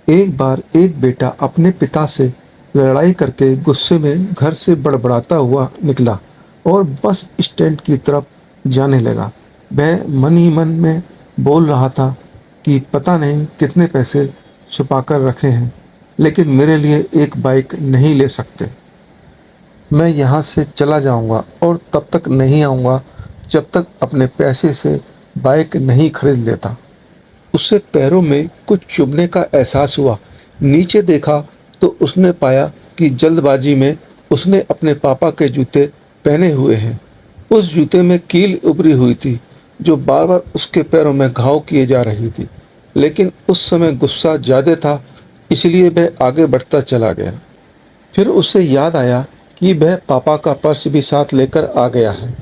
एक बार एक बेटा अपने पिता से लड़ाई करके गुस्से में घर से बड़बड़ाता हुआ निकला और बस स्टैंड की तरफ जाने लगा। वह मन ही मन में बोल रहा था कि पता नहीं कितने पैसे छुपा कर रखे हैं, लेकिन मेरे लिए एक बाइक नहीं ले सकते। मैं यहाँ से चला जाऊँगा और तब तक नहीं आऊँगा जब तक अपने पैसे से बाइक नहीं खरीद लेता। उसे पैरों में कुछ चुभने का एहसास हुआ। नीचे देखा तो उसने पाया कि जल्दबाजी में उसने अपने पापा के जूते पहने हुए हैं। उस जूते में कील उभरी हुई थी जो बार बार उसके पैरों में घाव किए जा रही थी। लेकिन उस समय गुस्सा ज़्यादा था, इसलिए वह आगे बढ़ता चला गया। फिर उसे याद आया कि वह पापा का पर्स भी साथ लेकर आ गया है।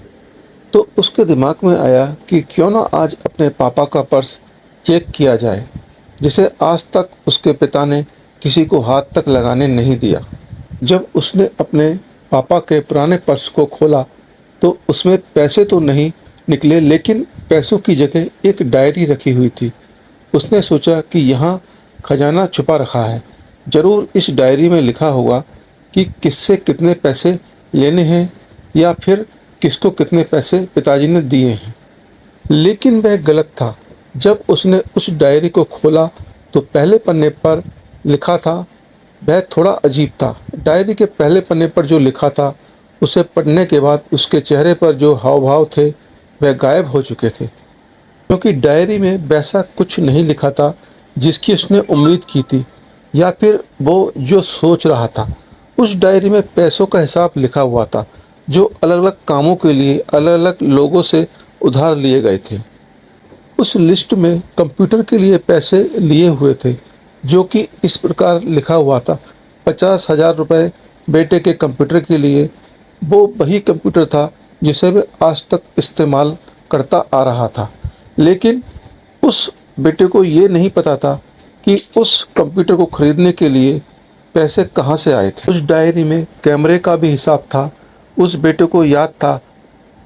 तो उसके दिमाग में आया कि क्यों ना आज अपने पापा का पर्स चेक किया जाए, जिसे आज तक उसके पिता ने किसी को हाथ तक लगाने नहीं दिया। जब उसने अपने पापा के पुराने पर्स को खोला तो उसमें पैसे तो नहीं निकले, लेकिन पैसों की जगह एक डायरी रखी हुई थी। उसने सोचा कि यहाँ खजाना छुपा रखा है, ज़रूर इस डायरी में लिखा होगा कि किससे कितने पैसे लेने हैं या फिर किसको कितने पैसे पिताजी ने दिए हैं। लेकिन वह गलत था। जब उसने उस डायरी को खोला तो पहले पन्ने पर लिखा था, वह थोड़ा अजीब था। डायरी के पहले पन्ने पर जो लिखा था उसे पढ़ने के बाद उसके चेहरे पर जो हाव भाव थे वह गायब हो चुके थे, क्योंकि डायरी में वैसा कुछ नहीं लिखा था जिसकी उसने उम्मीद की थी या फिर वो जो सोच रहा था। उस डायरी में पैसों का हिसाब लिखा हुआ था जो अलग अलग कामों के लिए अलग अलग लोगों से उधार लिए गए थे। उस लिस्ट में कंप्यूटर के लिए पैसे लिए हुए थे, जो कि इस प्रकार लिखा हुआ था, 50,000 रुपये बेटे के कंप्यूटर के लिए। वो वही कंप्यूटर था जिसे वह आज तक इस्तेमाल करता आ रहा था, लेकिन उस बेटे को ये नहीं पता था कि उस कंप्यूटर को खरीदने के लिए पैसे कहाँ से आए थे। उस डायरी में कैमरे का भी हिसाब था। उस बेटे को याद था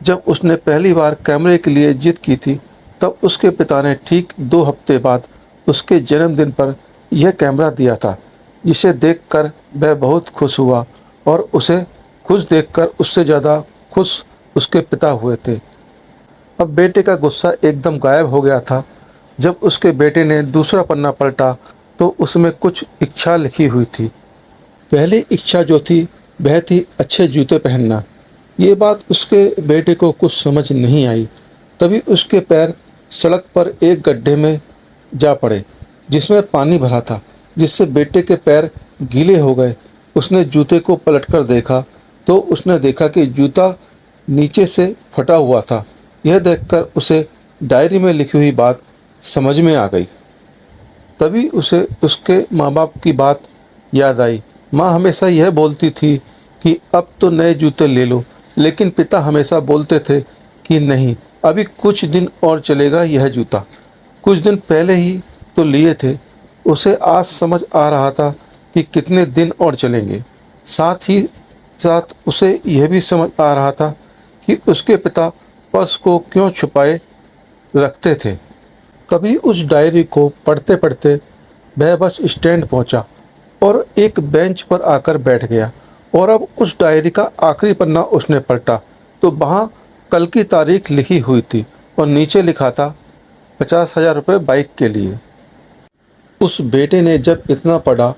जब उसने पहली बार कैमरे के लिए जिद की थी, तब उसके पिता ने ठीक 2 हफ्ते बाद उसके जन्मदिन पर यह कैमरा दिया था, जिसे देखकर वह बहुत खुश हुआ और उसे खुश देखकर उससे ज़्यादा खुश उसके पिता हुए थे। अब बेटे का गुस्सा एकदम गायब हो गया था। जब उसके बेटे ने दूसरा पन्ना पलटा तो उसमें कुछ इच्छा लिखी हुई थी। पहली इच्छा जो थी वह थी अच्छे जूते पहनना। ये बात उसके बेटे को कुछ समझ नहीं आई। तभी उसके पैर सड़क पर एक गड्ढे में जा पड़े जिसमें पानी भरा था, जिससे बेटे के पैर गीले हो गए। उसने जूते को पलटकर देखा तो उसने देखा कि जूता नीचे से फटा हुआ था। यह देखकर उसे डायरी में लिखी हुई बात समझ में आ गई। तभी उसे उसके माँ बाप की बात याद आई। माँ हमेशा यह बोलती थी कि अब तो नए जूते ले लो, लेकिन पिता हमेशा बोलते थे कि नहीं, अभी कुछ दिन और चलेगा यह जूता। कुछ दिन पहले ही तो लिए थे। उसे आज समझ आ रहा था कि कितने दिन और चलेंगे। साथ ही साथ उसे यह भी समझ आ रहा था कि उसके पिता पर्स को क्यों छुपाए रखते थे। तभी उस डायरी को पढ़ते पढ़ते वह बस स्टैंड पहुंचा और एक बेंच पर आकर बैठ गया। और अब उस डायरी का आखिरी पन्ना उसने पलटा तो वहाँ कल की तारीख लिखी हुई थी और नीचे लिखा था 50,000 रुपये बाइक के लिए। उस बेटे ने जब इतना पढ़ा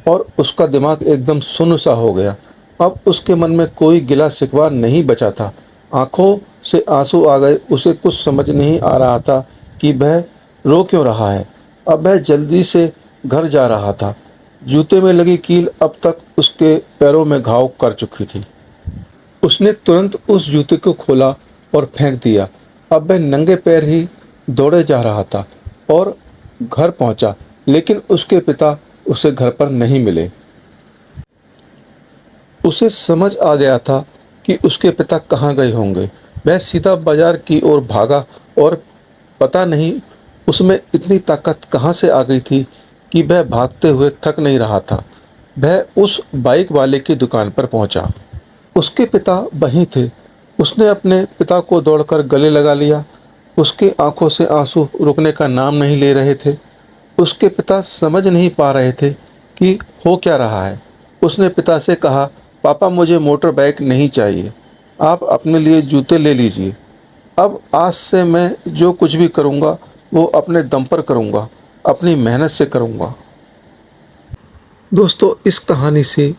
और उसका दिमाग एकदम सुन्न सा हो गया। अब उसके मन में कोई गिला शिकवा नहीं बचा था। आंखों से आंसू आ गए। उसे कुछ समझ नहीं आ रहा था कि वह रो क्यों रहा है। अब वह जल्दी से घर जा रहा था। जूते में लगी कील अब तक उसके पैरों में घाव कर चुकी थी। उसने तुरंत उस जूते को खोला और फेंक दिया। अब वह नंगे पैर ही दौड़े जा रहा था और घर पहुंचा, लेकिन उसके पिता उसे घर पर नहीं मिले। उसे समझ आ गया था कि उसके पिता कहाँ गए होंगे। वह सीधा बाजार की ओर भागा और पता नहीं उसमें इतनी ताकत कहाँ से आ गई थी कि वह भागते हुए थक नहीं रहा था। वह उस बाइक वाले की दुकान पर पहुंचा। उसके पिता वहीं थे। उसने अपने पिता को दौड़कर गले लगा लिया। उसके आंखों से आंसू रुकने का नाम नहीं ले रहे थे। उसके पिता समझ नहीं पा रहे थे कि हो क्या रहा है। उसने पिता से कहा, पापा मुझे मोटर बाइक नहीं चाहिए, आप अपने लिए जूते ले लीजिए। अब आज से मैं जो कुछ भी करूँगा वो अपने दम पर करूँगा, अपनी मेहनत से करूँगा। दोस्तों, इस कहानी से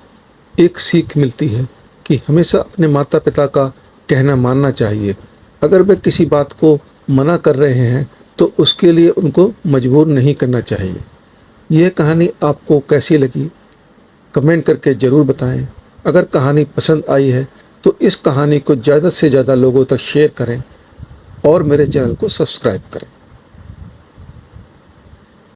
एक सीख मिलती है कि हमेशा अपने माता पिता का कहना मानना चाहिए। अगर वे किसी बात को मना कर रहे हैं तो उसके लिए उनको मजबूर नहीं करना चाहिए। यह कहानी आपको कैसी लगी कमेंट करके ज़रूर बताएं। अगर कहानी पसंद आई है तो इस कहानी को ज़्यादा से ज़्यादा लोगों तक शेयर करें और मेरे चैनल को सब्सक्राइब करें।